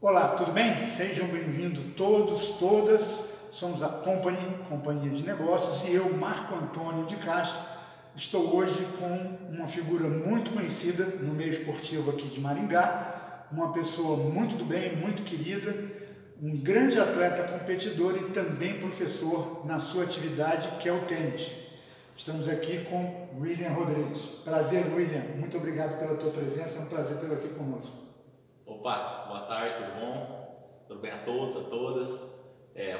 Olá, tudo bem? Sejam bem-vindos todos, todas. Somos a Companhia de Negócios, e eu, Marco Antônio de Castro, estou hoje com uma figura muito conhecida no meio esportivo aqui de Maringá, uma pessoa muito do bem, muito querida, um grande atleta competidor e também professor na sua atividade, que é o tênis. Estamos aqui com William Rodrigues. Prazer, William. Muito obrigado pela tua presença, é um prazer tê-lo aqui conosco. Opa, boa tarde, tudo bom? Tudo bem a todos, a todas?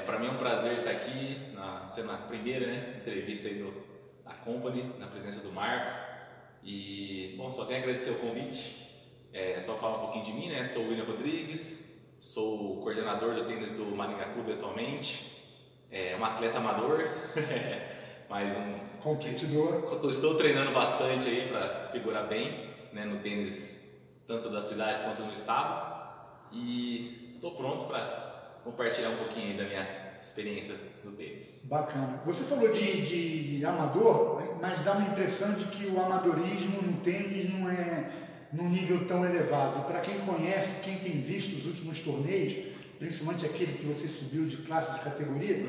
Para mim é um prazer estar aqui, sendo a primeira entrevista aí da Company, na presença do Marco. E, bom, só tenho a agradecer o convite. Só falar um pouquinho de mim, né? Sou o William Rodrigues, sou o coordenador de tênis do Maringá Clube atualmente, um atleta amador, mas um competidor. Estou treinando bastante aí para figurar bem, né, no tênis, tanto da cidade quanto no estado, e estou pronto para compartilhar um pouquinho aí da minha experiência no tênis. Bacana. Você falou de amador, mas dá uma impressão de que o amadorismo no tênis não é num nível tão elevado. Para quem conhece, quem tem visto os últimos torneios, principalmente aquele que você subiu de classe, de categoria,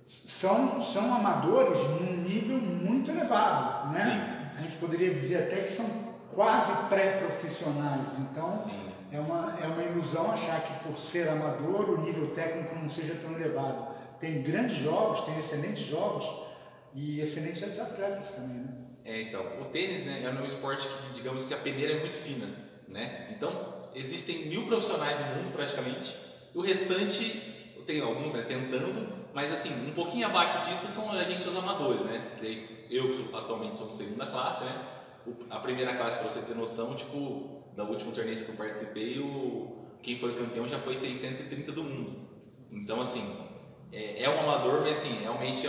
são amadores num nível muito elevado, né? Sim. A gente poderia dizer até que são quase pré-profissionais, então Sim. é uma ilusão achar que por ser amador o nível técnico não seja tão elevado. Tem grandes jogos, tem excelentes jogos e excelentes atletas também, né? Então, o tênis, né, é um esporte que, digamos que a peneira é muito fina, né? Então, existem 1000 profissionais no mundo praticamente, e o restante, tem alguns, né, tentando, mas assim, um pouquinho abaixo disso são a gente, os amadores, né? Eu que atualmente sou de segunda classe, né? A primeira classe, para você ter noção, tipo, da última torneio que eu participei, quem foi campeão já foi 630 do mundo. Então, assim, é um amador, mas assim, realmente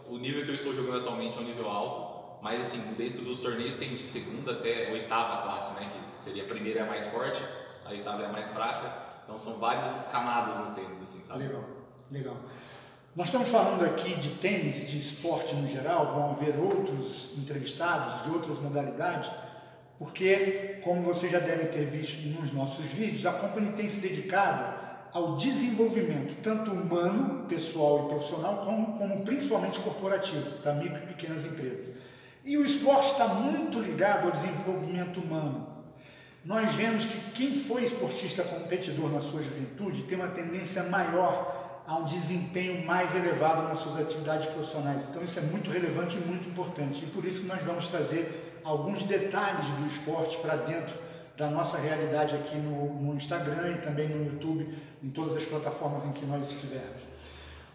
o nível que eu estou jogando atualmente é um nível alto. Mas assim, dentro dos torneios tem de segunda até oitava classe, né? Que seria a primeira é a mais forte, a oitava é a mais fraca. Então são várias camadas no tênis, assim, sabe? Legal, legal. Nós estamos falando aqui de tênis, de esporte no geral, vão haver outros entrevistados de outras modalidades, porque, como vocês já devem ter visto nos nossos vídeos, a Company tem se dedicado ao desenvolvimento, tanto humano, pessoal e profissional, como principalmente corporativo, da micro e pequenas empresas. E o esporte está muito ligado ao desenvolvimento humano. Nós vemos que quem foi esportista competidor na sua juventude tem uma tendência maior a um desempenho mais elevado nas suas atividades profissionais. Então isso é muito relevante e muito importante. E por isso que nós vamos trazer alguns detalhes do esporte para dentro da nossa realidade aqui no Instagram e também no YouTube, em todas as plataformas em que nós estivermos.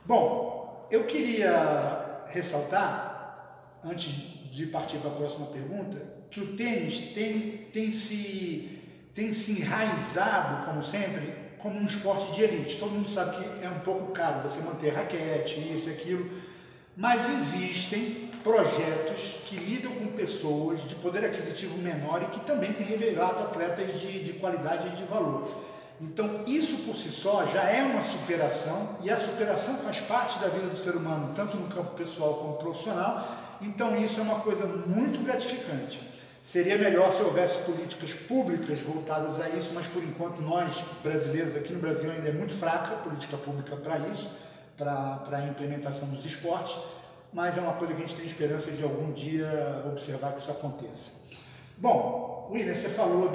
Bom, eu queria ressaltar, antes de partir para a próxima pergunta, que o tênis tem se enraizado, como sempre, como um esporte de elite. Todo mundo sabe que é um pouco caro você manter raquete, isso e aquilo, mas existem projetos que lidam com pessoas de poder aquisitivo menor e que também têm revelado atletas de qualidade e de valor. Então isso por si só já é uma superação, e a superação faz parte da vida do ser humano, tanto no campo pessoal como profissional. Então isso é uma coisa muito gratificante. Seria melhor se houvesse políticas públicas voltadas a isso, mas por enquanto nós, brasileiros, aqui no Brasil ainda é muito fraca a política pública para isso, para a implementação dos esportes, mas é uma coisa que a gente tem esperança de algum dia observar que isso aconteça. Bom, William, você falou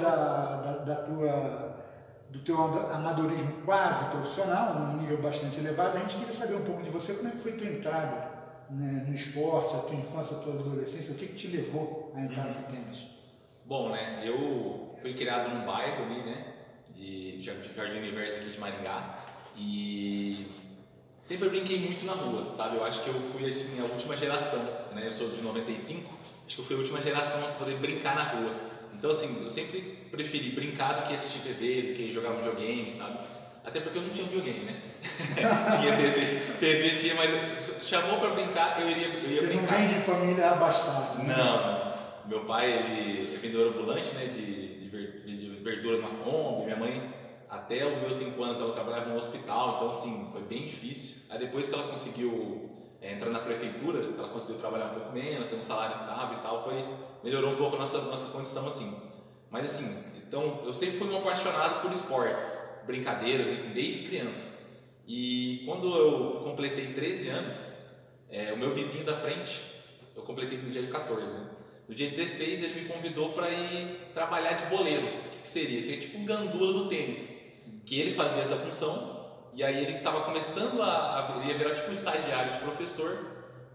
do teu amadorismo quase profissional, num nível bastante elevado. A gente queria saber um pouco de você, como é que foi a tua entrada, né, no esporte, a tua infância, a tua adolescência, o que te levou a entrar no tênis? Bom, né, eu fui criado num bairro ali, né, de Jardim Universo aqui de Maringá, e sempre brinquei muito na rua, sabe? Eu acho que eu fui assim, a última geração, né, eu sou de 95, acho que eu fui a última geração a poder brincar na rua. Então assim, eu sempre preferi brincar do que assistir TV, do que jogar videogame, sabe? Até porque eu não tinha videogame, né? Tinha TV tinha, mas chamou pra brincar, eu ia Você brincar. Você não vem de família abastada? Né? Não. Meu pai, ele é vendedor ambulante, né, de verdura na Kombi. Minha mãe, até os meus 5 anos, ela trabalhava no hospital, então assim, foi bem difícil. Aí depois que ela conseguiu entrar na prefeitura, ela conseguiu trabalhar um pouco menos, ter um salário estável e tal, melhorou um pouco a nossa condição, assim. Mas assim, então, eu sempre fui um apaixonado por esportes, brincadeiras, enfim, desde criança. E quando eu completei 13 anos, o meu vizinho da frente, eu completei no dia de 14, né? No dia 16 ele me convidou para ir trabalhar de boleiro. O que seria? Seria tipo um gandula do tênis, que ele fazia essa função, e aí ele estava começando ele ia virar tipo um estagiário de professor,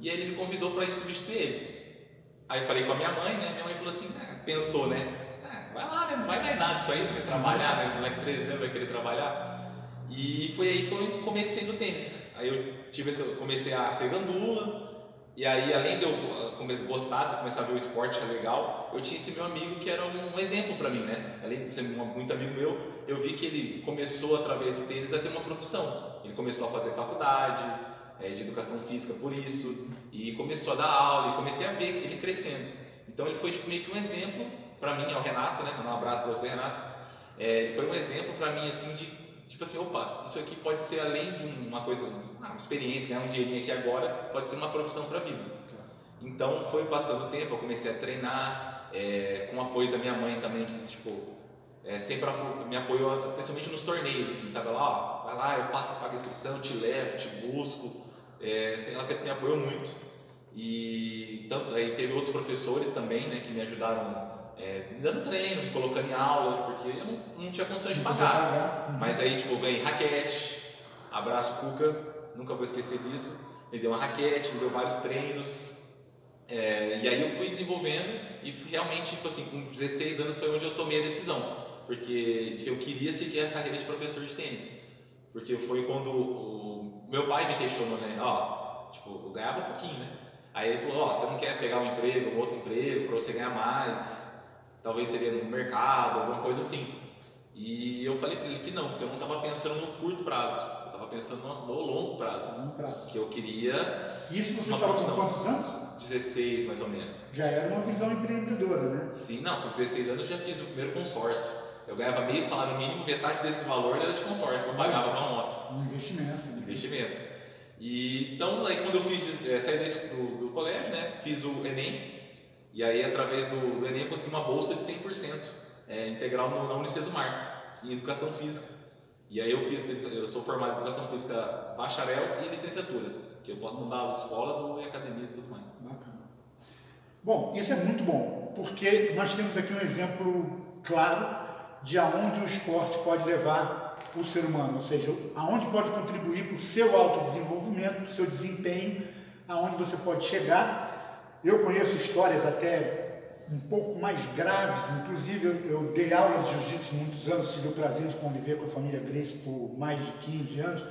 e aí ele me convidou para ir substituir ele. Aí eu falei com a minha mãe, né? Minha mãe falou assim, pensou, né? Vai lá, né? Não vai dar nada isso aí, não vai trabalhar, né? O moleque de 13 anos vai querer trabalhar. E foi aí que eu comecei no tênis. Aí eu comecei a ser gandula, e aí além de eu gostar, de começar a ver o esporte legal, eu tinha esse meu amigo que era um exemplo para mim, né? Além de ser muito amigo meu, eu vi que ele começou através do tênis a ter uma profissão. Ele começou a fazer faculdade de educação física por isso, e começou a dar aula, e comecei a ver ele crescendo. Então ele foi tipo, meio que um exemplo para mim, é o Renato, né? Mandar um abraço para você, Renato. Ele foi um exemplo para mim assim de tipo assim, opa, isso aqui pode ser além de uma coisa, uma experiência, ganhar um dinheirinho aqui agora, pode ser uma profissão para a vida. Então foi passando o tempo, eu comecei a treinar, com o apoio da minha mãe também, que tipo, sempre me apoiou, principalmente nos torneios, assim, sabe? Ó, vai lá, eu pago a inscrição, te levo, te busco, ela sempre me apoiou muito. E tanto, aí teve outros professores também, né, que me ajudaram me dando treino, me colocando em aula, porque eu não tinha condições de pagar. Mas aí, tipo, eu ganhei raquete, abraço Cuca, nunca vou esquecer disso. Me deu uma raquete, me deu vários treinos. E aí eu fui desenvolvendo e realmente, tipo assim, com 16 anos foi onde eu tomei a decisão, porque eu queria seguir a carreira de professor de tênis. Porque foi quando o meu pai me questionou, né? Tipo, eu ganhava pouquinho, né? Aí ele falou, você não quer pegar um emprego, um outro emprego, para você ganhar mais? Talvez seria no mercado, alguma coisa assim. E eu falei para ele que não, porque eu não estava pensando no curto prazo, eu estava pensando no longo prazo. Que eu queria. Isso você estava com quantos anos? 16 mais ou menos. Já era uma visão empreendedora, né? Sim, não, com 16 anos eu já fiz o primeiro consórcio. Eu ganhava meio salário mínimo, metade desse valor era de consórcio, que eu pagava para uma moto. Um investimento. Investimento. E então, aí quando eu saí do colégio, né, fiz o Enem. E aí, através do Enem, eu consegui uma bolsa de 100% integral na Unicesumar, em Educação Física. E aí eu sou formado em Educação Física bacharel e licenciatura, que eu posso dar aula em escolas ou em academias e tudo mais. Bacana. Bom, isso é muito bom, porque nós temos aqui um exemplo claro de aonde o esporte pode levar o ser humano, ou seja, aonde pode contribuir para o seu autodesenvolvimento, para o seu desempenho, aonde você pode chegar. Eu conheço histórias até um pouco mais graves, inclusive eu dei aula de jiu-jitsu muitos anos, tive o prazer de conviver com a família Gracie por mais de 15 anos,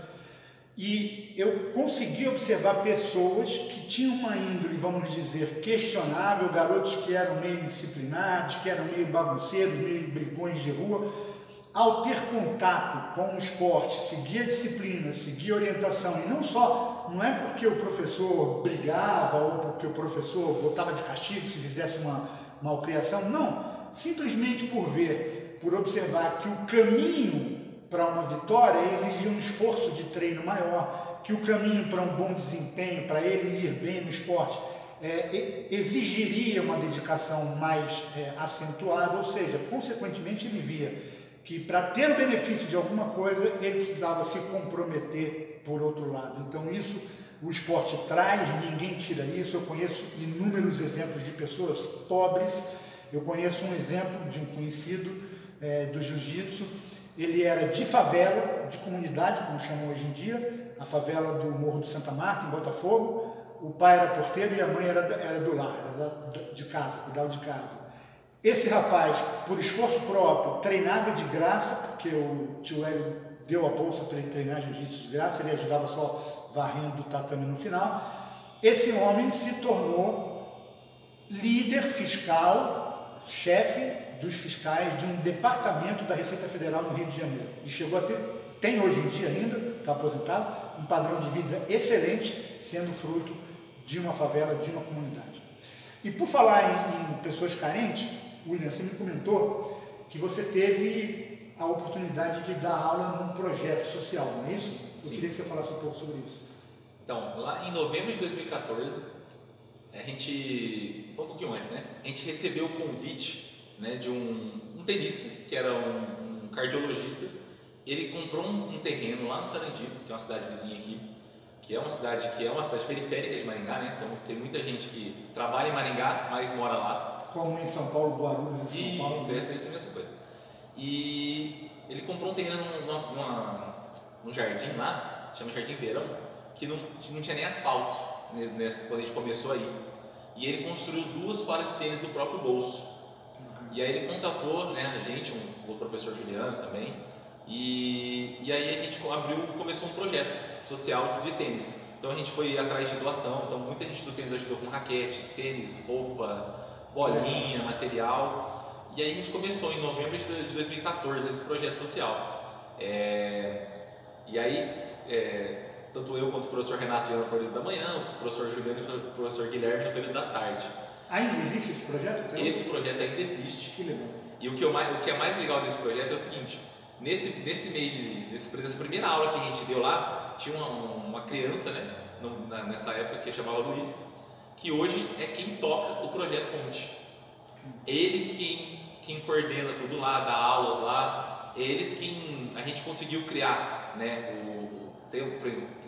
e eu consegui observar pessoas que tinham uma índole, vamos dizer, questionável, garotos que eram meio indisciplinados, que eram meio bagunceiros, meio brigões de rua. Ao ter contato com o esporte, seguir a disciplina, seguir a orientação, e não é porque o professor brigava ou porque o professor botava de castigo se fizesse uma malcriação, não, simplesmente por observar que o caminho para uma vitória exigia um esforço de treino maior, que o caminho para um bom desempenho, para ele ir bem no esporte, exigiria uma dedicação mais acentuada, ou seja, consequentemente ele via que para ter o benefício de alguma coisa, ele precisava se comprometer por outro lado. Então isso o esporte traz, ninguém tira isso. Eu conheço inúmeros exemplos de pessoas pobres. Eu conheço um exemplo de um conhecido do jiu-jitsu. Ele era de favela, de comunidade, como chamam hoje em dia, a favela do Morro do Santa Marta, em Botafogo. O pai era porteiro e a mãe era do lar, era de casa, cuidava de casa. Esse rapaz, por esforço próprio, treinava de graça, porque o tio Hélio deu a bolsa para ele treinar jiu-jitsu de graça, ele ajudava só varrendo o tatame no final. Esse homem se tornou líder fiscal, chefe dos fiscais de um departamento da Receita Federal no Rio de Janeiro. E chegou a ter, tem hoje em dia ainda, está aposentado, um padrão de vida excelente, sendo fruto de uma favela, de uma comunidade. E por falar em pessoas carentes, William, você me comentou que você teve a oportunidade de dar aula num projeto social, não é isso? Sim. Eu queria que você falasse um pouco sobre isso. Então, lá em novembro de 2014, foi um pouquinho antes, né? A gente recebeu o convite, né, de um tenista, que era um cardiologista, ele comprou um terreno lá no Sarandipo, que é uma cidade vizinha aqui, que é uma cidade periférica de Maringá, né? Então tem muita gente que trabalha em Maringá, mas mora lá. Como em São Paulo, Guarulhos e São Paulo. Isso, essa é a mesma coisa. E ele comprou um terreno num jardim lá, chama Jardim Verão, que não tinha nem asfalto quando a gente começou aí. E ele construiu 2 quadras de tênis do próprio bolso. E aí ele contatou, né, a gente, o professor Juliano também, e aí a gente começou um projeto social de tênis. Então a gente foi atrás de doação, então muita gente do tênis ajudou com raquete, tênis, roupa, bolinha, material. E aí a gente começou em novembro de 2014 esse projeto social. E aí, tanto eu quanto o professor Renato iam no período da manhã, o professor Juliano e o professor Guilherme no período da tarde. Ainda existe esse projeto? Esse projeto ainda existe. Que legal. E o que é mais legal desse projeto é o seguinte: nessa primeira aula que a gente deu lá, tinha uma criança, né, nessa época, que chamava Luiz, que hoje é quem toca o projeto Ponte. Ele quem coordena tudo lá, dá aulas lá, eles quem a gente conseguiu criar, né,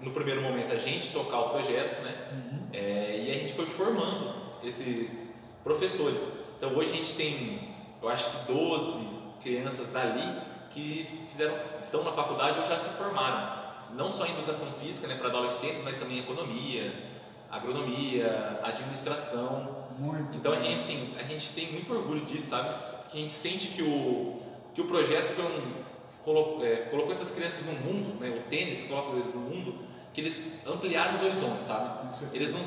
no primeiro momento a gente tocar o projeto, né, e a gente foi formando esses professores. Então hoje a gente tem, eu acho que 12 crianças dali que estão na faculdade ou já se formaram, não só em educação física, né, para dar aula de tênis, mas também em economia, agronomia, administração. Muito então a gente tem muito orgulho disso, sabe? Porque a gente sente que o projeto colocou essas crianças no mundo, né? O tênis coloca eles no mundo, que eles ampliaram os horizontes, sabe? Eles não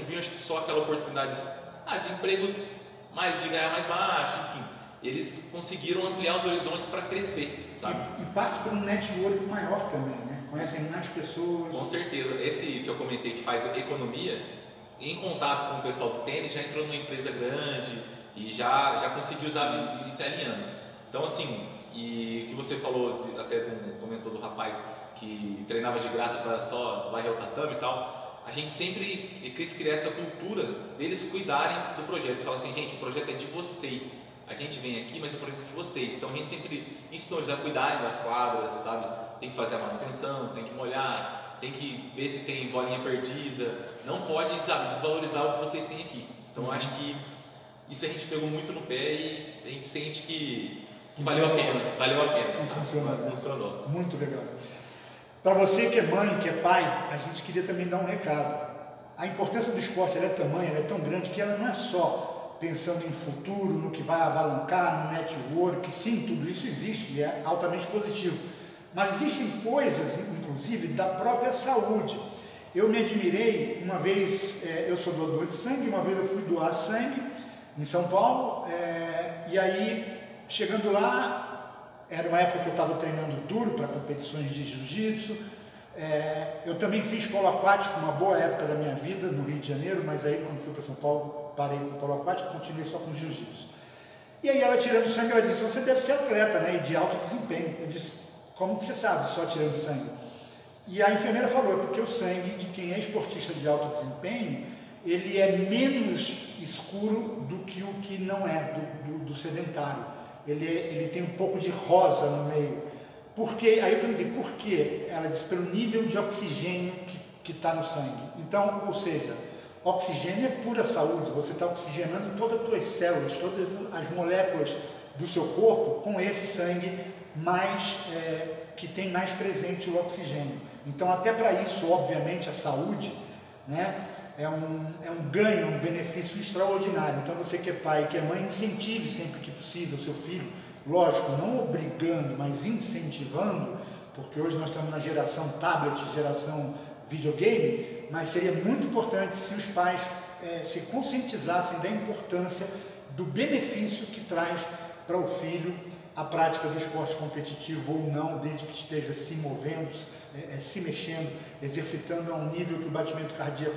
viam, acho que só aquela oportunidade de empregos de ganhar mais baixo, enfim. Eles conseguiram ampliar os horizontes para crescer, sabe? E parte por um network maior também, né? Conhecem mais pessoas. Com certeza. Esse que eu comentei, que faz economia, em contato com o pessoal do tênis, já entrou numa empresa grande e já conseguiu usar e se alinhando. Então, assim, e que você falou, comentou do rapaz que treinava de graça para só varrer o tatame e tal, a gente sempre quis criar essa cultura deles cuidarem do projeto. Falar assim, gente, o projeto é de vocês. A gente vem aqui, mas o projeto é de vocês. Então a gente sempre ensinou eles a cuidarem das quadras, sabe? Tem que fazer a manutenção, tem que molhar, tem que ver se tem bolinha perdida. Não pode, desvalorizar o que vocês têm aqui. Então eu acho que isso a gente pegou muito no pé e a gente sente que valeu a pena. E funcionou. Muito legal. Para você que é mãe, que é pai, a gente queria também dar um recado. A importância do esporte ela é tamanha, ela é tão grande que ela não é só pensando em futuro, no que vai alavancar, no network, que sim, tudo isso existe e é altamente positivo. Mas existem coisas, inclusive, da própria saúde. Eu me admirei, uma vez, eu sou doador de sangue, uma vez eu fui doar sangue em São Paulo, e aí, chegando lá, era uma época que eu estava treinando duro para competições de jiu-jitsu. Eu também fiz polo aquático, uma boa época da minha vida, no Rio de Janeiro, mas aí, quando fui para São Paulo, parei com o polo aquático, continuei só com jiu-jitsu. E aí ela tirando sangue, ela disse, você deve ser atleta, né, e de alto desempenho. Eu disse, como que você sabe, só tirando sangue? E a enfermeira falou, porque o sangue de quem é esportista de alto desempenho, ele é menos escuro do que não é, do sedentário. Ele tem um pouco de rosa no meio. Aí eu perguntei, por quê? Ela disse, pelo nível de oxigênio que está no sangue. Então, ou seja, oxigênio é pura saúde, você está oxigenando todas as suas células, todas as moléculas do seu corpo com esse sangue que tem mais presente o oxigênio. Então, até para isso, obviamente, a saúde, né, é um ganho, um benefício extraordinário. Então, você que é pai, que é mãe, incentive sempre que possível o seu filho, lógico, não obrigando, mas incentivando, porque hoje nós estamos na geração tablet, geração videogame, mas seria muito importante se os pais se conscientizassem da importância do benefício que traz para o filho a prática do esporte competitivo ou não, desde que esteja se movendo, se mexendo, exercitando a um nível que o batimento cardíaco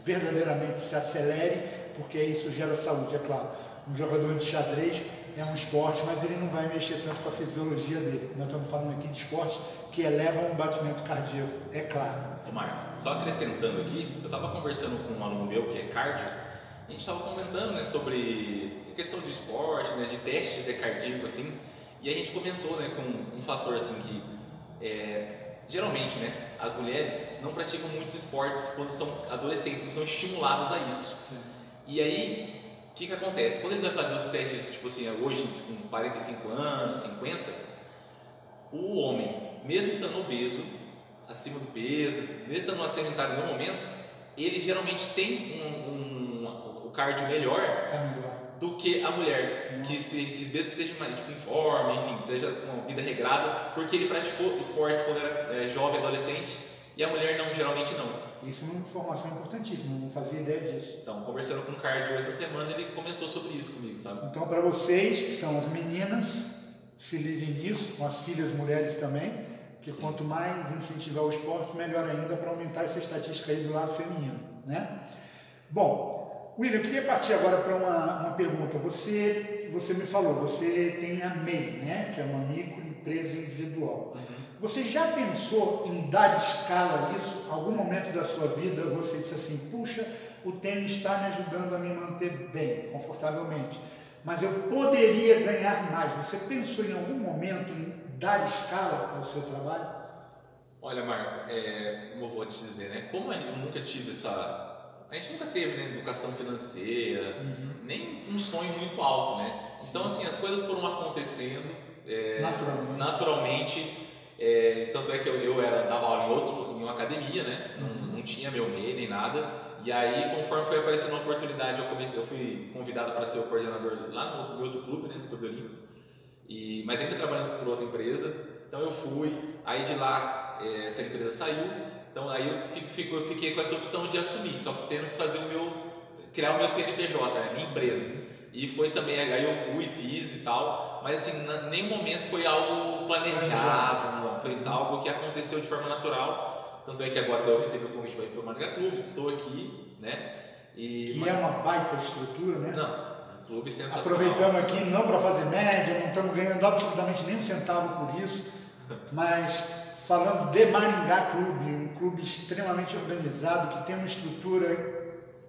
verdadeiramente se acelere, porque isso gera saúde, é claro. Um jogador de xadrez é um esporte, mas ele não vai mexer tanto com a fisiologia dele. Nós estamos falando aqui de esportes que elevam o batimento cardíaco, é claro. Ô Marco, só acrescentando aqui, eu estava conversando com um aluno meu que é cardio, a gente estava comentando, né, sobre a questão de esporte, né, de testes de cardíaco, assim, E a gente comentou, né, com um fator assim que geralmente, né, as mulheres não praticam muitos esportes quando são adolescentes, não são estimuladas a isso. Sim. E aí, o que acontece? Quando eles vão fazer os testes, tipo assim, hoje com 45 anos, 50, o homem, mesmo estando obeso, acima do peso, mesmo estando no sedentário no momento, ele geralmente tem o cardio melhor do que a mulher, que mesmo que esteja mais, tipo, em forma, enfim, esteja com uma vida regrada, porque ele praticou esportes quando era jovem, adolescente, e a mulher não, geralmente não. Isso é uma informação importantíssima, eu não fazia ideia disso. Então, conversando com o cardio essa semana, ele comentou sobre isso comigo, sabe? Então, para vocês que são as meninas, se liguem nisso, com as filhas mulheres também, que Sim. Quanto mais incentivar o esporte, melhor ainda para aumentar essa estatística aí do lado feminino, né? Bom, William, eu queria partir agora para uma pergunta. Você me falou, você tem a MEI, né? Que é uma microempresa individual. Você já pensou em dar escala a isso? Algum momento da sua vida você disse assim, puxa, o tênis está me ajudando a me manter bem, confortavelmente, mas eu poderia ganhar mais. Você pensou em algum momento em dar escala ao seu trabalho? Olha, Marco, como eu vou te dizer, né? Como eu nunca tive a gente nunca teve, né, educação financeira, nem um sonho muito alto, né? Então, assim, as coisas foram acontecendo naturalmente. Tanto é que eu dava aula em uma academia, né? Não tinha meu MEI nem nada. E aí, conforme foi aparecendo uma oportunidade, eu fui convidado para ser o coordenador lá no outro clube, né? No Clube Olímpico. Mas ainda trabalhando por outra empresa. Então eu fui, aí de lá essa empresa saiu. Então aí eu fiquei com essa opção de assumir, só que tendo que criar o meu CNPJ, a minha empresa. E foi também, aí eu fui, fiz e tal, mas assim, em nenhum momento foi algo planejado, não, foi algo que aconteceu de forma natural. Tanto é que agora eu recebi o convite para ir para o Maringá Clube, estou aqui, né? Que é uma baita estrutura, né? Não, um clube sensacional. Aproveitando aqui, não para fazer média, não estamos ganhando absolutamente nem um centavo por isso, mas falando de Maringá Clube, um clube extremamente organizado, que tem uma estrutura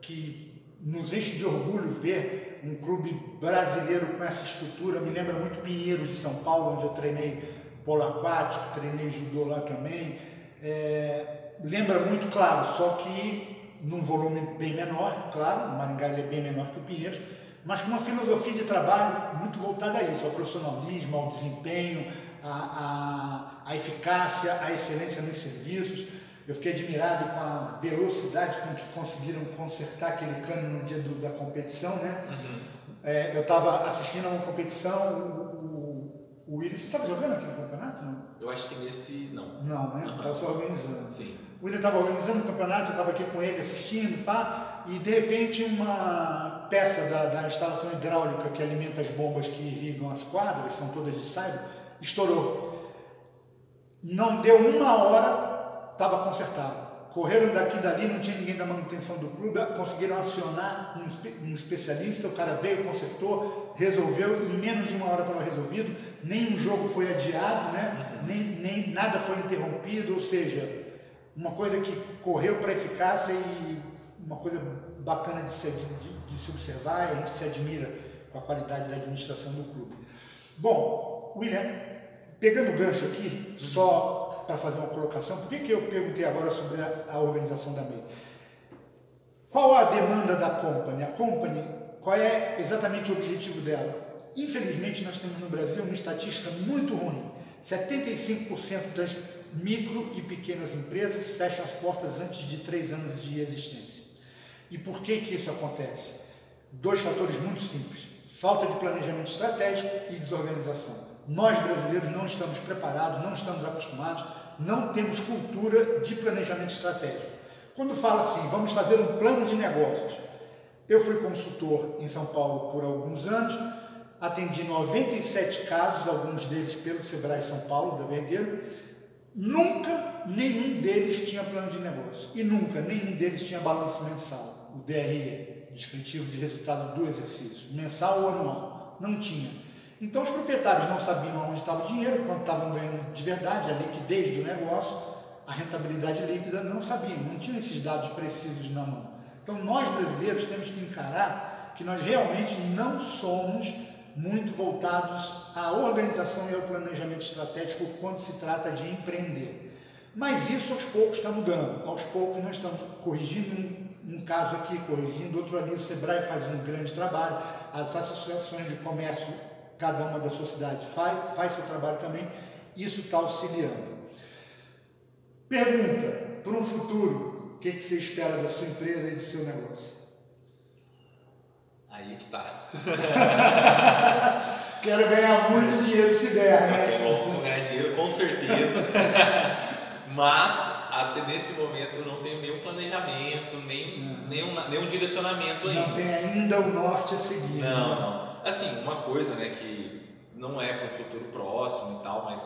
que nos enche de orgulho ver um clube brasileiro com essa estrutura. Me lembra muito Pinheiros de São Paulo, onde eu treinei polo aquático, treinei judô lá também. Lembra muito, claro, só que num volume bem menor, claro, o Maringá é bem menor que o Pinheiros, mas com uma filosofia de trabalho muito voltada a isso, ao profissionalismo, ao desempenho, a eficácia, a excelência nos serviços. Eu fiquei admirado com a velocidade com que conseguiram consertar aquele cano no dia da competição, né? Eu estava assistindo a uma competição, o William, você estava jogando aqui no campeonato, não? Eu acho que nesse não. Não, né? Estava só organizando. Sim. O William estava organizando o campeonato, eu estava aqui com ele assistindo, e de repente uma peça da instalação hidráulica que alimenta as bombas que irrigam as quadras, são todas de saibro, estourou. Não deu uma hora, estava consertado. Correram daqui e dali, não tinha ninguém da manutenção do clube, conseguiram acionar um especialista, o cara veio, consertou, resolveu, em menos de uma hora estava resolvido, nenhum jogo foi adiado, né? nem nada foi interrompido, ou seja, uma coisa que correu para eficácia e uma coisa bacana de se observar, e a gente se admira com a qualidade da administração do clube. Bom, William, pegando o gancho aqui, só para fazer uma colocação, por que eu perguntei agora sobre a organização da MEI? Qual a demanda da Company? A Company, qual é exatamente o objetivo dela? Infelizmente, nós temos no Brasil uma estatística muito ruim. 75% das micro e pequenas empresas fecham as portas antes de 3 anos de existência. E por que isso acontece? 2 fatores muito simples: falta de planejamento estratégico e desorganização. Nós, brasileiros, não estamos preparados, não estamos acostumados, não temos cultura de planejamento estratégico. Quando fala assim, vamos fazer um plano de negócios. Eu fui consultor em São Paulo por alguns anos, atendi 97 casos, alguns deles pelo Sebrae São Paulo, da Vergueiro. Nunca nenhum deles tinha plano de negócio e nunca nenhum deles tinha balanço mensal, o DRE, descritivo de resultado do exercício, mensal ou anual. Não tinha. Então os proprietários não sabiam onde estava o dinheiro, quanto estavam ganhando de verdade, a liquidez do negócio, a rentabilidade líquida, não sabiam, não tinham esses dados precisos na mão. Então nós brasileiros temos que encarar que nós realmente não somos muito voltados à organização e ao planejamento estratégico quando se trata de empreender. Mas isso aos poucos está mudando. Aos poucos nós estamos corrigindo um caso aqui, corrigindo outro ali. O Sebrae faz um grande trabalho, as associações de comércio, cada uma da sua cidade faz seu trabalho também. Isso está auxiliando. Pergunta, para um futuro, o que você espera da sua empresa e do seu negócio? Aí que tá. Quero ganhar muito dinheiro se der, né? Quero ganhar dinheiro com certeza. Mas, até neste momento, eu não tenho nenhum planejamento, nenhum direcionamento ainda. Não tem ainda o norte a seguir. Não. Assim, uma coisa, né, que não é para um futuro próximo e tal, mas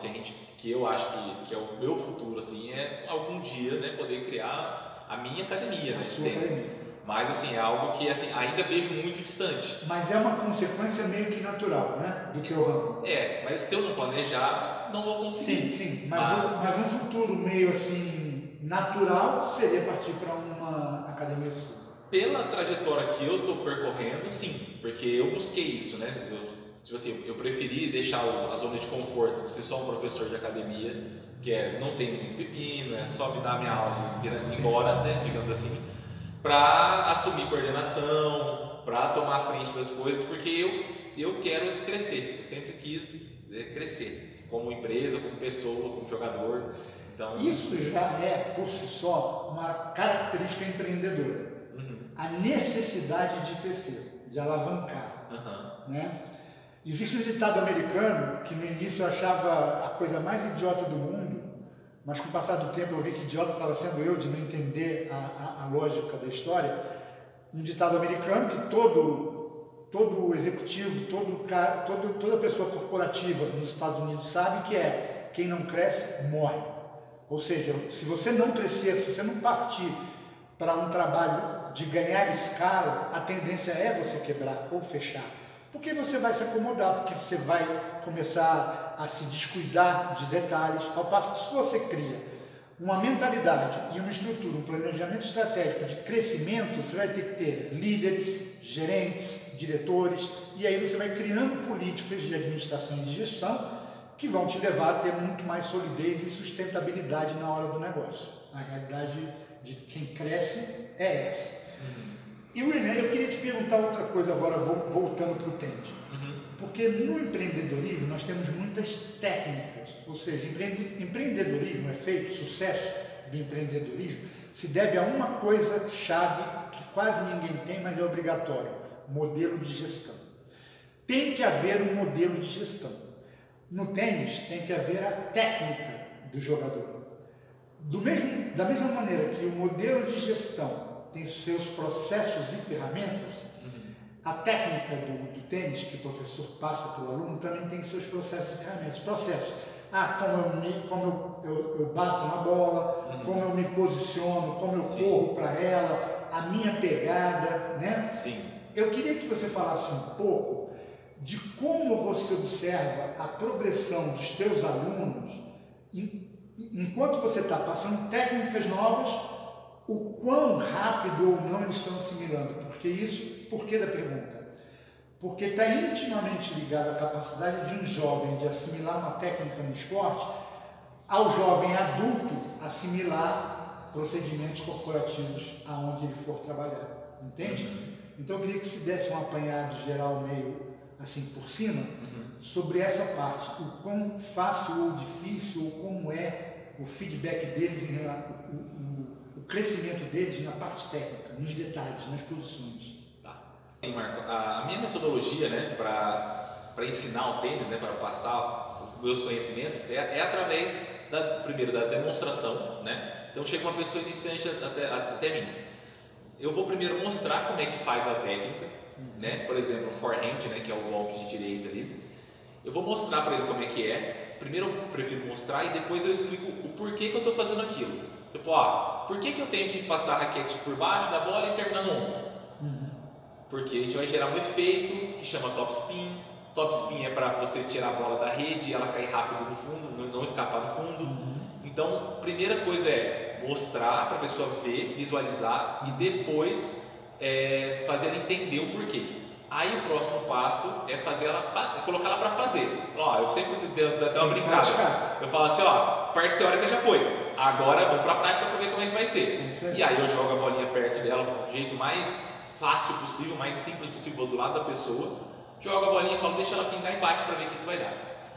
que eu acho que é o meu futuro, assim, é algum dia, né, poder criar a minha academia, né, de tênis. Mas, assim, é algo que, assim, ainda vejo muito distante. Mas é uma consequência meio que natural, né, do teu ramo. Mas se eu não planejar, não vou conseguir. Sim, mas um futuro meio, assim, natural seria partir para uma academia sua. Pela trajetória que eu estou percorrendo, sim, porque eu busquei isso, né? Eu preferi deixar a zona de conforto de ser só um professor de academia, que não tem muito pepino, é só me dar minha aula e ir embora, né, digamos assim, para assumir coordenação, para tomar a frente das coisas, porque eu quero crescer, eu sempre quis crescer, como empresa, como pessoa, como jogador. Então, isso já é, por si só, uma característica empreendedora. A necessidade de crescer, de alavancar, né? Existe um ditado americano que no início eu achava a coisa mais idiota do mundo, mas com o passar do tempo eu vi que idiota estava sendo eu de não entender a lógica da história. Um ditado americano que todo executivo, toda pessoa corporativa nos Estados Unidos sabe que é: quem não cresce, morre. Ou seja, se você não crescer, se você não partir para um trabalho de ganhar escala, a tendência é você quebrar ou fechar. Porque você vai se acomodar, porque você vai começar a se descuidar de detalhes, ao passo que se você cria uma mentalidade e uma estrutura, um planejamento estratégico de crescimento, você vai ter que ter líderes, gerentes, diretores, e aí você vai criando políticas de administração e de gestão que vão te levar a ter muito mais solidez e sustentabilidade na hora do negócio. A realidade de quem cresce é essa. E René, eu queria te perguntar outra coisa agora, voltando para o tênis. Porque no empreendedorismo nós temos muitas técnicas, ou seja, empreendedorismo é feito, sucesso do empreendedorismo se deve a uma coisa chave que quase ninguém tem, mas é obrigatório: modelo de gestão. Tem que haver um modelo de gestão. No tênis tem que haver a técnica do jogador. Da mesma maneira que o modelo de gestão tem seus processos e ferramentas, a técnica do tênis que o professor passa para o aluno também tem seus processos e ferramentas. Processos. Como eu bato na bola, como eu me posiciono, como eu corro para ela, a minha pegada, né? Sim. Eu queria que você falasse um pouco de como você observa a progressão dos teus alunos enquanto você está passando técnicas novas, o quão rápido ou não eles estão assimilando. Por que da pergunta? Porque está intimamente ligado à capacidade de um jovem de assimilar uma técnica no esporte ao jovem adulto assimilar procedimentos corporativos aonde ele for trabalhar. Entende? Então eu queria que se desse um apanhado geral meio assim por cima sobre essa parte, o quão fácil ou difícil ou como é o feedback deles, o crescimento deles na parte técnica, nos detalhes, nas posições. Sim, Marco, a minha metodologia, né, para ensinar o tênis, né, para passar os meus conhecimentos, é através primeiro da demonstração, né? Então chega uma pessoa iniciante até mim. Eu vou primeiro mostrar como é que faz a técnica, né? Por exemplo, um forehand, né, que é o golpe de direita ali. Eu vou mostrar para ele como é que é. Primeiro eu prefiro mostrar e depois eu explico o porquê que eu estou fazendo aquilo. Tipo, por que eu tenho que passar a raquete por baixo da bola e terminar no ombro? Porque a gente vai gerar um efeito que chama top spin. Top spin é para você tirar a bola da rede e ela cair rápido no fundo, não escapar no fundo. Então, a primeira coisa é mostrar para a pessoa ver, visualizar e depois fazer ela entender o porquê. Aí o próximo passo é fazer ela, colocar ela para fazer. Ó, eu sempre dou uma brincada. Eu falo assim, ó, parte teórica já foi. Agora vamos para a prática para ver como é que vai ser. E aí eu jogo a bolinha perto dela do jeito mais fácil possível, mais simples possível, vou do lado da pessoa, jogo a bolinha e falo, deixa ela pingar e bate para ver o que vai dar.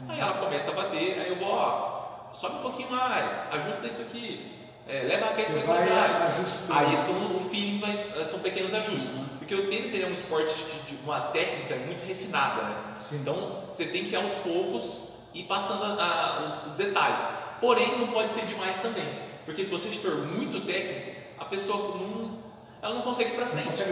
Aí ela começa a bater, aí eu vou, ó, sobe um pouquinho mais, ajusta isso aqui. Leva a raquete mais para trás. Aí o feeling são pequenos ajustes. Porque o tênis é um esporte de uma técnica muito refinada, né? Então você tem que ir aos poucos ir passando os detalhes. Porém, não pode ser demais também. Porque se você for muito técnico, a pessoa não consegue ir para frente.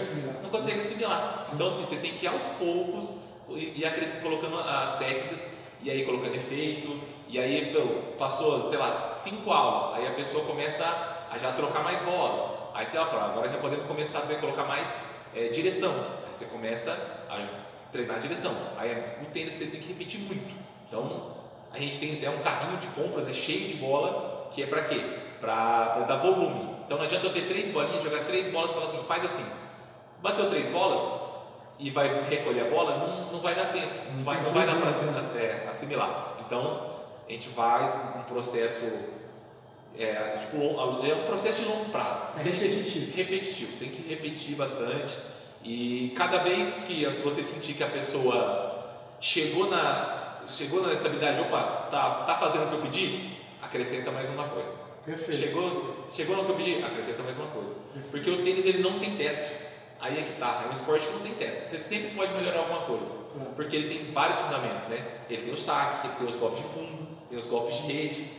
Não consegue assimilar. Então assim, você tem que ir aos poucos e colocando as técnicas, e aí colocando efeito. E aí passou, sei lá, 5 aulas, aí a pessoa começa a já trocar mais bolas. Aí você fala, agora já podemos começar a colocar mais direção. Aí você começa a treinar a direção. Aí no tênis você tem que repetir muito. Então a gente tem até um carrinho de compras, cheio de bola, que é para quê? Para dar volume. Então não adianta eu ter 3 bolinhas, jogar 3 bolas e falar assim, faz assim. Bateu 3 bolas e vai recolher a bola, não vai dar tempo, não vai dar para assimilar. Então a gente faz um processo, é um processo de longo prazo. Repetitivo, tem que repetir bastante. E cada vez que você sentir que a pessoa chegou na estabilidade, opa, tá fazendo o que eu pedi, acrescenta mais uma coisa. Perfeito. Chegou no que eu pedi, acrescenta mais uma coisa. Perfeito. Porque o tênis ele não tem teto. Aí é que tá, é um esporte que não tem teto. Você sempre pode melhorar alguma coisa. Claro. Porque ele tem vários fundamentos, né? Ele tem o saque, ele tem os golpes de fundo, tem os golpes de rede.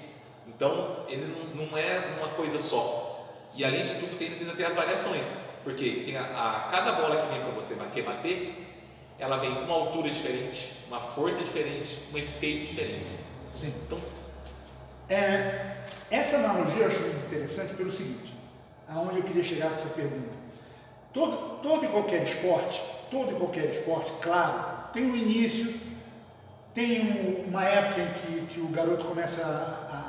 Então, ele não é uma coisa só. E além de tudo, o tênis ainda tem as variações. Porque tem cada bola que vem para você rebater, ela vem com uma altura diferente, uma força diferente, um efeito diferente. Sim. Então, essa analogia eu acho interessante pelo seguinte, aonde eu queria chegar com essa pergunta. Todo e qualquer esporte, claro, tem um início, tem uma época em que o garoto começa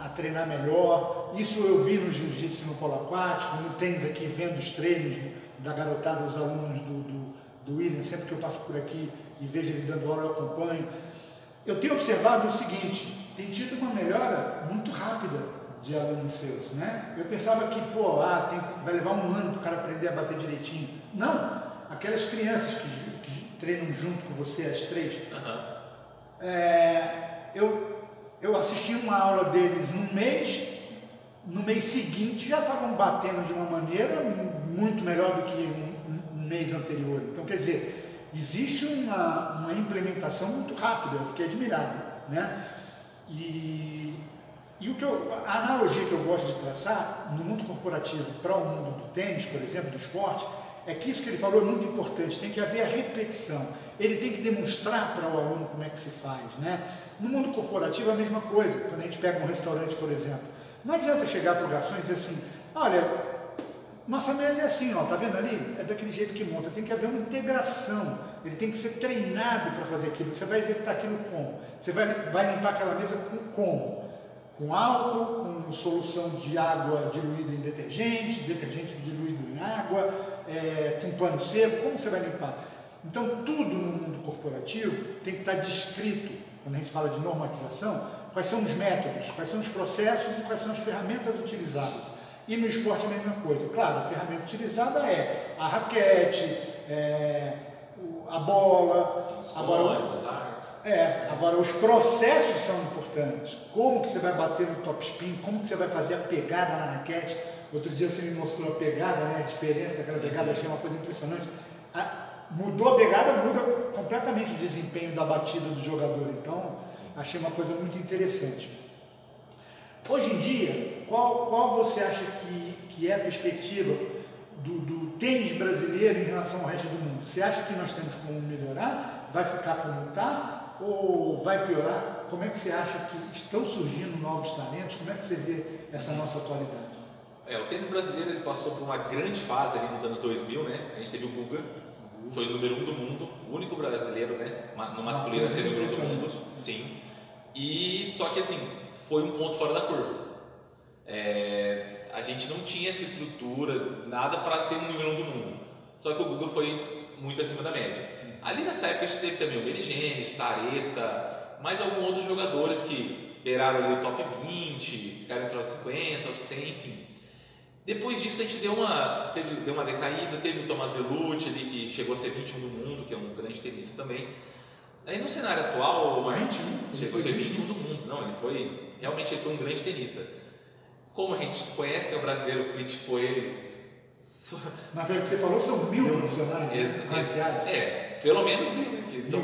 a treinar melhor. Isso eu vi no jiu-jitsu, no polo aquático, no tênis aqui, vendo os treinos da garotada, os alunos do William, sempre que eu passo por aqui e vejo ele dando aula, eu acompanho. Eu tenho observado o seguinte, tem tido uma melhora muito rápida de alunos seus, né? Eu pensava que, vai levar um ano para o cara aprender a bater direitinho. Não, aquelas crianças que treinam junto com você, as 3, eu assisti uma aula deles no mês seguinte já estavam batendo de uma maneira muito melhor do que um mês anterior. Então, quer dizer, existe uma implementação muito rápida, eu fiquei admirado, né? E a analogia que eu gosto de traçar no mundo corporativo para o mundo do tênis, por exemplo, do esporte, é que isso que ele falou é muito importante, tem que haver a repetição. Ele tem que demonstrar para o aluno como é que se faz, né? No mundo corporativo é a mesma coisa, quando a gente pega um restaurante, por exemplo. Não adianta chegar para o garçom e dizer assim, olha, nossa mesa é assim, ó, tá vendo ali? É daquele jeito que monta, tem que haver uma integração, ele tem que ser treinado para fazer aquilo. Você vai executar aquilo como? Você vai limpar aquela mesa como? Com álcool, com solução de água diluída em detergente diluído em água, com pano seco, como você vai limpar? Então, tudo no mundo corporativo tem que estar descrito, quando a gente fala de normatização, quais são os métodos, quais são os processos e quais são as ferramentas utilizadas. E no esporte é a mesma coisa. Claro, a ferramenta utilizada é a raquete, a bola, os cones, os arcos. Agora os processos são importantes. Como que você vai bater no top spin, como que você vai fazer a pegada na raquete. Outro dia você me mostrou a pegada, né, a diferença daquela pegada, achei uma coisa impressionante. Mudou a pegada, muda completamente o desempenho da batida do jogador. Então, achei uma coisa muito interessante. Hoje em dia, qual você acha que é a perspectiva do tênis brasileiro em relação ao resto do mundo? Você acha que nós temos como melhorar? Vai ficar como está? Ou vai piorar? Como é que você acha que estão surgindo novos talentos? Como é que você vê essa nossa atualidade? O tênis brasileiro ele passou por uma grande fase ali nos anos 2000, né? A gente teve o Guga, foi o número 1 do mundo, o único brasileiro, né? No masculino a ser número 1 do mundo. Sim. E só que assim, foi um ponto fora da curva. A gente não tinha essa estrutura, nada para ter um número 1 do mundo. Só que o Guga foi muito acima da média. Ali nessa época a gente teve também o Meligeni, Sareta, mais alguns outros jogadores que beiraram ali o top 20, ficaram entre os 50, top 100, enfim. Depois disso a gente deu uma decaída, teve o Tomás Bellucci ali que chegou a ser 21 do mundo, que é um grande tenista também. Aí no cenário atual, o Martin chegou a ser 21 do mundo. Não, realmente ele foi um grande tenista. Como a gente se conhece, né, o brasileiro criticou ele. Mas pelo que você falou, são 1000 profissionais. Pelo menos 1000, né? Que são...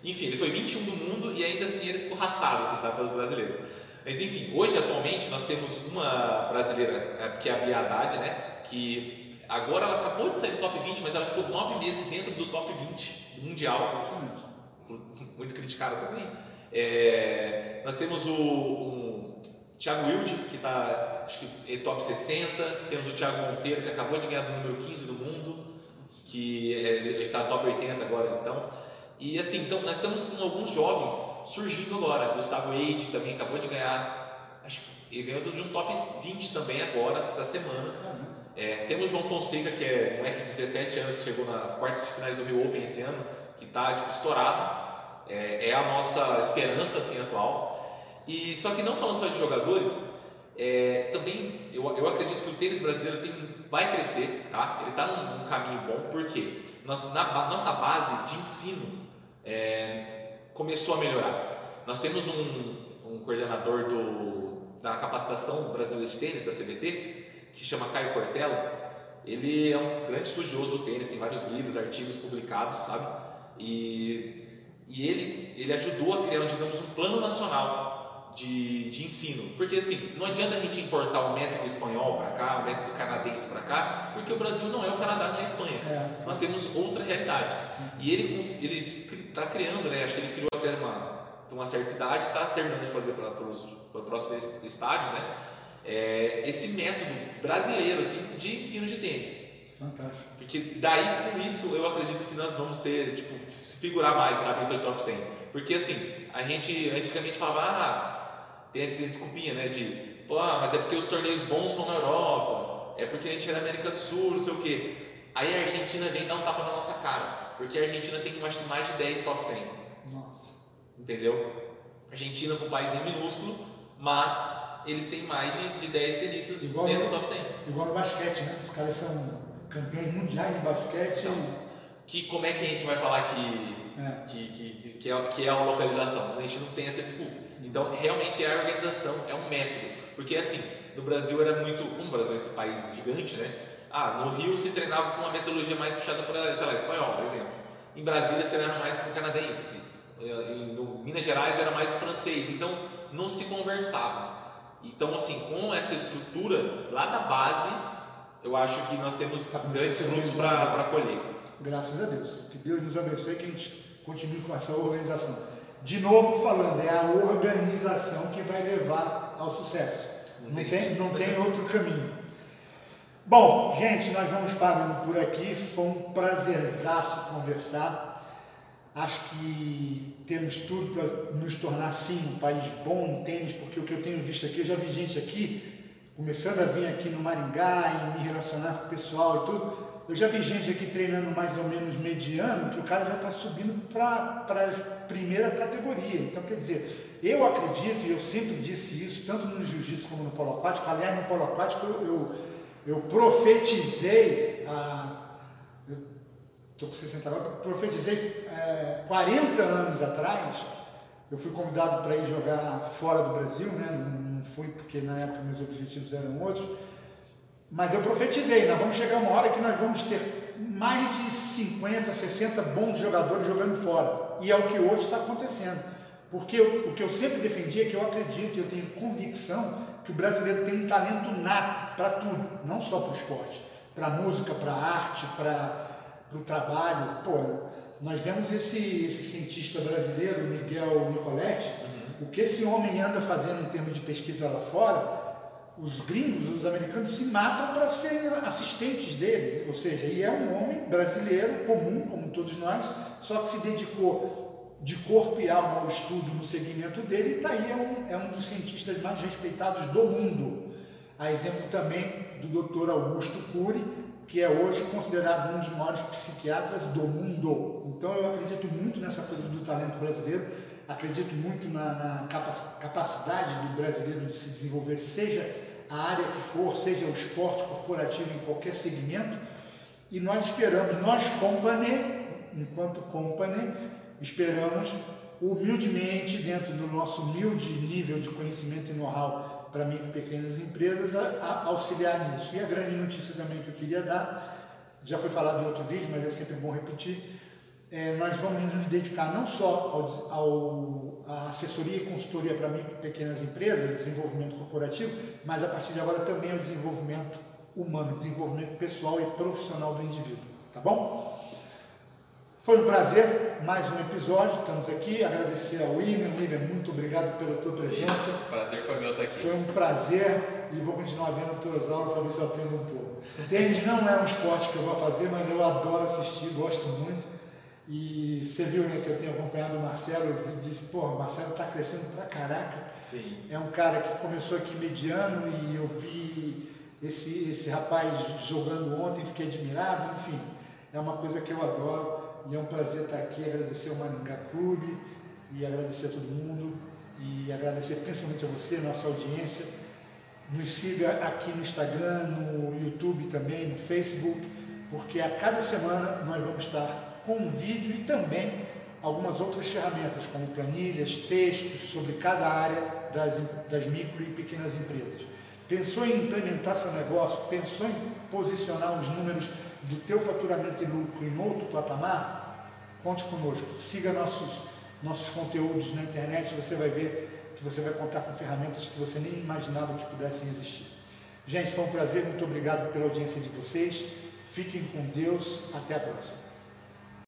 Enfim, ele foi 21 do mundo e ainda assim ele é escorraçado, você sabe, pelos brasileiros. Mas enfim, hoje atualmente nós temos uma brasileira, que é a Bia Haddad, né? Que agora ela acabou de sair do top 20, mas ela ficou 9 meses dentro do top 20 mundial. Muito criticada também. Nós temos o Thiago Wilde, que está, acho que top 60. Temos o Thiago Monteiro, que acabou de ganhar do número 15 do mundo, que está top 80 agora, então. E assim, então, nós estamos com alguns jovens surgindo agora. Gustavo Eide também acabou de ganhar, acho que ele ganhou de um top 20 também agora, essa semana. Temos o João Fonseca, que é um moleque de 17 anos, que chegou nas quartas de finais do Rio Open esse ano, que está estourado. É a nossa esperança assim, atual. E só que não falando só de jogadores, também eu acredito que o tênis brasileiro vai crescer, tá? Ele está num caminho bom, porque nossa base de ensino começou a melhorar. Nós temos um coordenador da capacitação brasileira de tênis, da CBT, que chama Caio Cortella. Ele é um grande estudioso do tênis, tem vários livros, artigos publicados, sabe? E ele ajudou a criar, digamos, um plano nacional de ensino. Porque assim, não adianta a gente importar o método espanhol para cá, o método canadense para cá, porque o Brasil não é o Canadá, não é a Espanha. Nós temos outra realidade. E ele está criando, né? Acho que ele criou até uma certa idade, está terminando de fazer para o próximo estágio, né? Esse método brasileiro assim, de ensino de tênis. Fantástico. Porque daí com isso eu acredito que nós vamos ter, se figurar mais, sabe, entre o top 100. Porque assim, a gente antigamente falava, tem a desculpinha, né, mas é porque os torneios bons são na Europa, é porque a gente é da América do Sul, não sei o quê. Aí a Argentina vem dar um tapa na nossa cara, porque a Argentina tem, acho que, mais de 10 top 100. Nossa. Entendeu? A Argentina com um país minúsculo, mas eles têm mais de 10 tenistas dentro do top 100. Igual no basquete, né? Os caras são campeões mundiais de basquete. Então, como é que a gente vai falar que é uma localização? A gente não tem essa desculpa. Então, realmente é a organização, é um método. Porque assim, no Brasil era muito... Como o Brasil é esse país gigante, né? No Rio se treinava com uma metodologia mais puxada para, sei lá, espanhol, por exemplo. Em Brasília se treinava mais com o canadense. Em Minas Gerais era mais o francês. Então, não se conversava. Então, assim, com essa estrutura lá da base, eu acho que nós temos grandes frutos para colher. Graças a Deus. Que Deus nos abençoe e que a gente continue com essa organização. De novo falando, é a organização que vai levar ao sucesso. Não tem outro caminho. Bom, gente, nós vamos parando por aqui. Foi um prazerzaço conversar. Acho que temos tudo para nos tornar, sim, um país bom em tênis, porque o que eu tenho visto aqui, eu já vi gente aqui, começando a vir aqui no Maringá e me relacionar com o pessoal e tudo, eu já vi gente aqui treinando mais ou menos mediano, que o cara já está subindo para a primeira categoria. Então, quer dizer, eu acredito, e eu sempre disse isso, tanto no jiu-jitsu como no polo aquático. Aliás, no polo aquático eu profetizei, estou com 60 agora, profetizei 40 anos atrás. Eu fui convidado para ir jogar fora do Brasil, né? Não fui porque na época meus objetivos eram outros, mas eu profetizei, nós vamos chegar uma hora que nós vamos ter mais de 50, 60 bons jogadores jogando fora, e é o que hoje está acontecendo, porque o que eu sempre defendi é que eu acredito, eu tenho convicção que o brasileiro tem um talento nato para tudo, não só para o esporte, para a música, para a arte, para o trabalho. Nós vemos esse cientista brasileiro, Miguel Nicoletti, o que esse homem anda fazendo em termos de pesquisa lá fora. Os gringos, os americanos se matam para serem assistentes dele, ou seja, ele é um homem brasileiro comum, como todos nós, só que se dedicou de corpo e alma ao estudo no segmento dele, e está aí, é um dos cientistas mais respeitados do mundo. A exemplo também do Dr. Augusto Cury, que é hoje considerado um dos maiores psiquiatras do mundo. Então eu acredito muito nessa coisa do talento brasileiro, acredito muito na capacidade do brasileiro de se desenvolver, seja a área que for, seja o esporte corporativo em qualquer segmento, e nós esperamos, nós company, enquanto company, esperamos humildemente, dentro do nosso humilde nível de conhecimento e know-how para micro e pequenas empresas, a auxiliar nisso. E a grande notícia também que eu queria dar, já foi falado em outro vídeo, mas é sempre bom repetir, nós vamos nos dedicar não só à assessoria e consultoria para micro e pequenas empresas, desenvolvimento corporativo, mas a partir de agora também ao desenvolvimento humano, desenvolvimento pessoal e profissional do indivíduo, tá bom? Foi um prazer, mais um episódio, estamos aqui, agradecer ao William, muito obrigado pela tua presença. Isso, prazer foi meu estar aqui. Foi um prazer e vou continuar vendo tuas aulas para ver se eu aprendo um pouco. Tênis não é um esporte que eu vou fazer, mas eu adoro assistir, gosto muito. E você viu, né, que eu tenho acompanhado o Marcelo, eu disse, pô, o Marcelo está crescendo pra caraca. Sim. É um cara que começou aqui mediano e eu vi esse rapaz jogando ontem, fiquei admirado, enfim, é uma coisa que eu adoro. E é um prazer estar aqui, agradecer ao Maringá Clube e agradecer a todo mundo e agradecer principalmente a você, nossa audiência. Nos siga aqui no Instagram, no YouTube também, no Facebook, porque a cada semana nós vamos estar com um vídeo e também algumas outras ferramentas, como planilhas, textos sobre cada área das micro e pequenas empresas. Pensou em implementar seu negócio? Pensou em posicionar os números do teu faturamento e lucro em outro patamar? Conte conosco, siga nossos conteúdos na internet, você vai ver que você vai contar com ferramentas que você nem imaginava que pudessem existir. Gente, foi um prazer, muito obrigado pela audiência de vocês, fiquem com Deus, até a próxima.